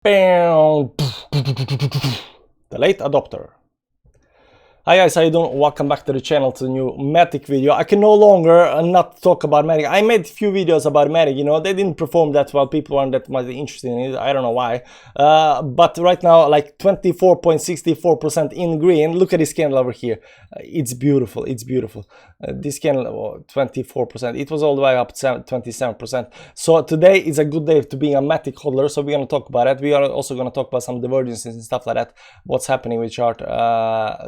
Bam. The late adopter. Hi guys, how you doing? Welcome back to the channel, to the new Matic video. I can no longer not talk about Matic. I made a few videos about Matic, you know, they didn't perform that well. People aren't that much interested in it. I don't know why. But right now, like 24.64% in green. Look at this candle over here. It's beautiful. It's beautiful. This candle, 24%. It was all the way up to 27%. So today is a good day to be a Matic holder. So we're going to talk about it. We are also going to talk about some divergences and stuff like that. What's happening with chart,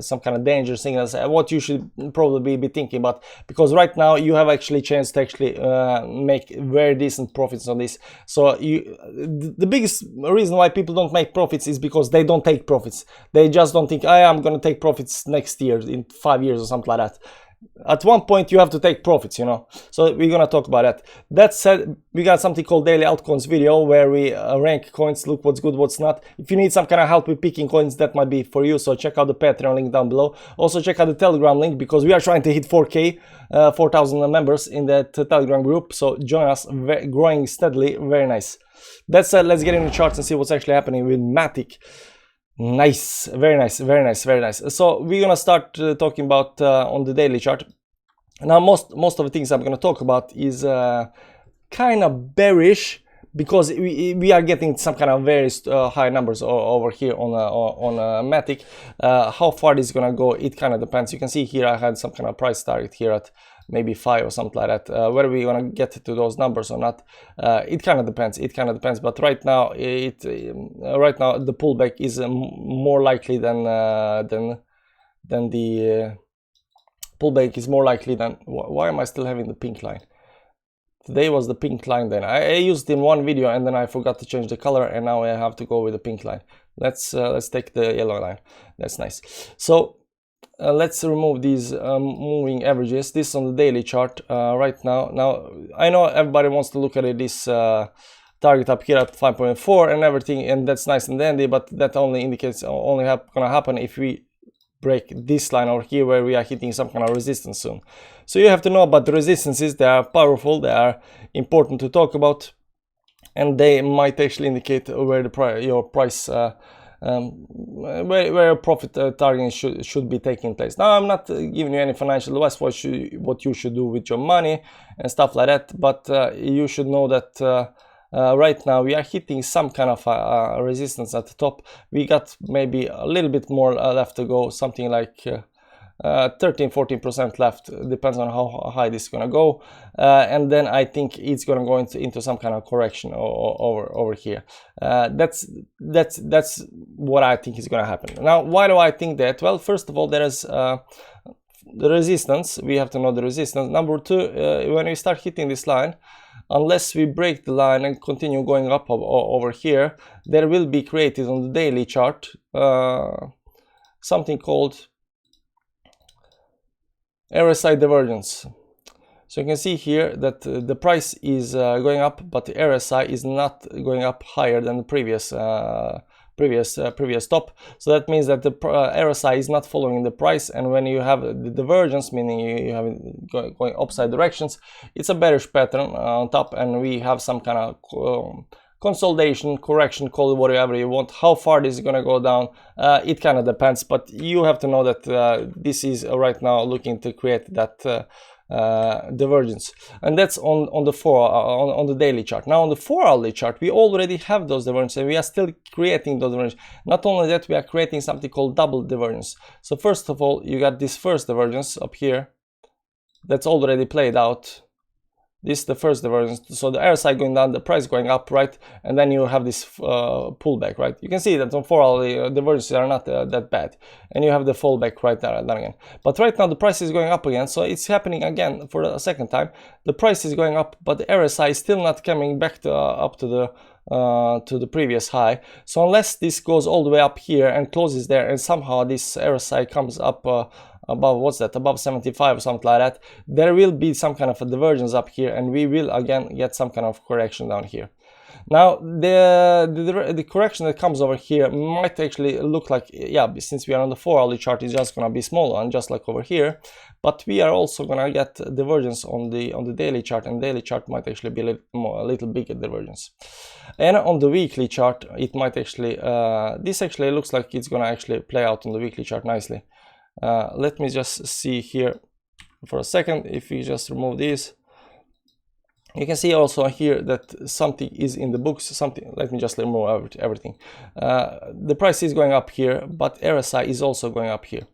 some kind of danger signals, what you should probably be thinking about, because right now you have actually chance to actually make very decent profits on this. So the biggest reason why people don't make profits is because they don't take profits. They just don't think, I'm going to take profits next year, in 5 years or something like that. At one point you have to take profits, you know. So we're gonna talk about that. That said, we got something called daily altcoins video where we rank coins, look what's good, what's not. If you need some kind of help with picking coins, that might be for you. So check out the Patreon link down below. Also check out the Telegram link, because we are trying to hit 4K, 4,000 members in that Telegram group. So join us, growing steadily, very nice. That said, let's get into the charts and see what's actually happening with Matic. Nice, very nice, very nice, very nice. So we're gonna start talking about on the daily chart. Now most of the things I'm gonna talk about is kind of bearish, because we are getting some kind of very high numbers over here on Matic. How far this is gonna go, it kind of depends. You can see here I had some kind of price target here at maybe 5 or something like that. Whether we're gonna get to those numbers or not, it kind of depends. It kind of depends. But right now, right now the pullback is more likely than the pullback is more likely than. Why am I still having the pink line? Today was the pink line. Then I used it in one video and then I forgot to change the color, and now I have to go with the pink line. Let's take the yellow line. That's nice. So let's remove these moving averages. This on the daily chart right now. Now I know everybody wants to look at it, this target up here at 5.4 and everything, and that's nice and dandy, but that only indicates only gonna happen if we break this line over here, where we are hitting some kind of resistance soon. So you have to know about the resistances. They are powerful, they are important to talk about, and they might actually indicate where the your price where profit targeting should be taking place. Now I'm not giving you any financial advice what you should do with your money and stuff like that, but you should know that right now we are hitting some kind of resistance at the top. We got maybe a little bit more left to go, something like 13-14% left, depends on how high this is gonna go, and then I think it's gonna go into some kind of correction over here. That's what I think is gonna happen. Now why do I think that? Well, first of all, there is the resistance. We have to know the resistance. Number two, when we start hitting this line, unless we break the line and continue going up over here, there will be created on the daily chart something called RSI divergence. So you can see here that the price is going up, but the RSI is not going up higher than the previous top. So that means that the RSI is not following the price, and when you have the divergence, meaning you have it going opposite directions, it's a bearish pattern on top, and we have some kind of consolidation, correction, call it whatever you want. How far this is gonna go down, it kind of depends, but you have to know that this is right now looking to create that divergence, and that's on the daily chart. Now on the 4-hourly chart, we already have those divergences, and we are still creating those divergences. Not only that, we are creating something called double divergence. So first of all, you got this first divergence up here that's already played out. This is the first divergence. So the RSI going down, the price going up, right? And then you have this pullback, right? You can see that on 4-hourly divergences are not that bad, and you have the fallback right there again. But right now the price is going up again, so it's happening again for a second time. The price is going up, but the RSI is still not coming back to up to the previous high. So unless this goes all the way up here and closes there, and somehow this RSI comes up above, what's that, above 75 or something like that, there will be some kind of a divergence up here, and we will again get some kind of correction down here. Now the correction that comes over here might actually look like, yeah, since we are on the 4-hourly chart, it's just gonna be small one, just like over here. But we are also gonna get divergence on the daily chart, and daily chart might actually be a little bigger divergence. And on the weekly chart, it might actually this actually looks like it's gonna actually play out on the weekly chart nicely. Let me just see here for a second. If we just remove these, you can see also here that something is in the books. Something. Let me just remove everything. The price is going up here, but RSI is also going up here.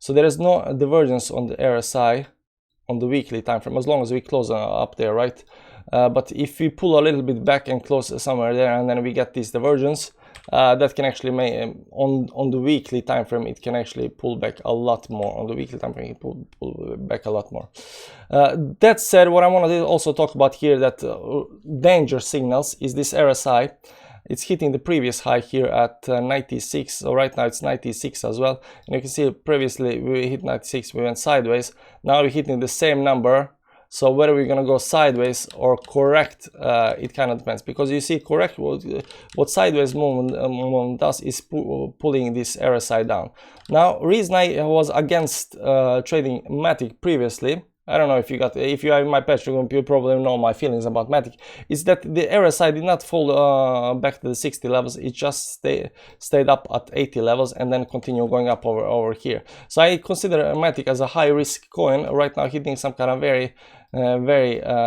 So there is no divergence on the RSI on the weekly time frame, as long as we close up there, right? But if we pull a little bit back and close somewhere there, and then we get this divergence, that can actually make on the weekly time frame, it can actually pull back a lot more. On the weekly time frame, it pull back a lot more. That said, what I want to also talk about here, that danger signals, is this RSI. It's hitting the previous high here at 96. So right now it's 96 as well. And you can see previously we hit 96, we went sideways. Now we're hitting the same number. So whether we're gonna go sideways or correct, it kind of depends, because you see correct, what sideways movement does is pulling this RSI down. Now, reason I was against trading Matic previously, I don't know if you are in my page, you probably know my feelings about Matic, is that the RSI did not fall back to the 60 levels. It just stayed up at 80 levels and then continue going up over here. So I consider Matic as a high risk coin right now, hitting some kind of very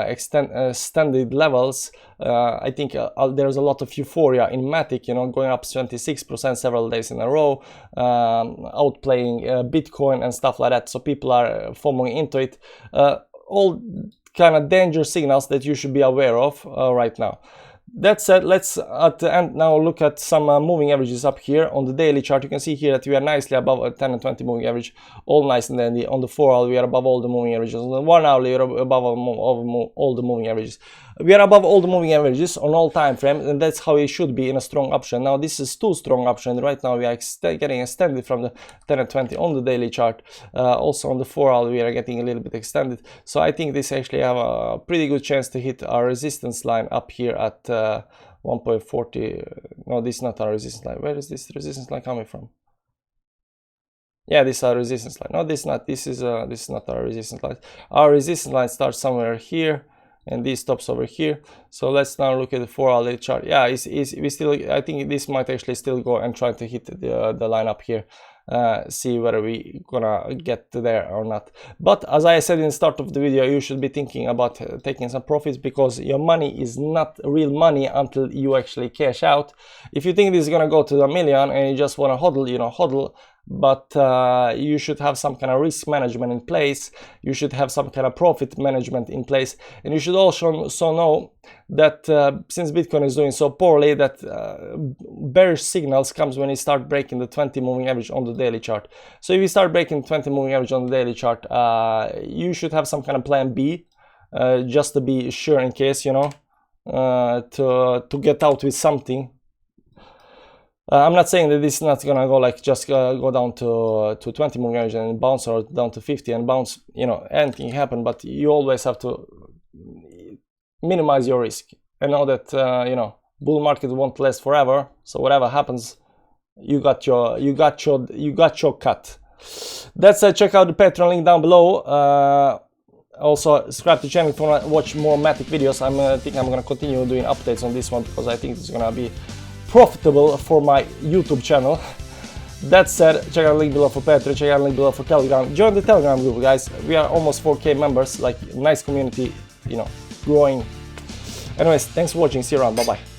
extended levels. I think there's a lot of euphoria in Matic, you know, going up 26% several days in a row, outplaying Bitcoin and stuff like that. So people are following into it. All kind of danger signals that you should be aware of right now. That said, let's at the end now look at some moving averages up here on the daily chart. You can see here that we are nicely above a 10 and 20 moving average, all nice and dandy. On the 4-hour we are above all the moving averages. On the 1-hour we are above all the moving averages. We are above all the moving averages on all time frames, and that's how it should be in a strong option. Now this is too strong option. Right now we are getting extended from the 10 and 20 on the daily chart. Also on the 4-hour we are getting a little bit extended. So I think this actually have a pretty good chance to hit our resistance line up here at 1.40. No, this is not our resistance line. Where is this resistance line coming from? Yeah, this is our resistance line. No, this is not. This is not our resistance line. Our resistance line starts somewhere here, and this stops over here. So let's now look at the 4-hour chart. Yeah, we still. I think this might actually still go and try to hit the line up here. See whether we gonna get there or not. But as I said in the start of the video, you should be thinking about taking some profits, because your money is not real money until you actually cash out. If you think this is gonna go to 1 million and you just want to hodl, you know, hodl. But you should have some kind of risk management in place. You should have some kind of profit management in place, and you should also know that since Bitcoin is doing so poorly, that bearish signals comes when you start breaking the 20 moving average on the daily chart. So if you start breaking 20 moving average on the daily chart, you should have some kind of plan B, just to be sure, in case, you know, to get out with something. I'm not saying that this is not gonna go like just go down to 20 moving average and bounce, or down to 50 and bounce, you know, anything happen, but you always have to minimize your risk and know that you know, bull market won't last forever. So whatever happens, you got your cut. That's check out the Patreon link down below. Also subscribe to the channel if you want to watch more Matic videos. I think I'm gonna continue doing updates on this one, because I think it's gonna be profitable for my YouTube channel. That said, check out the link below for Patreon, check out the link below for Telegram. Join the Telegram group, guys. We are almost 4K members, like nice community, you know, growing. Anyways, thanks for watching. See you around. Bye bye.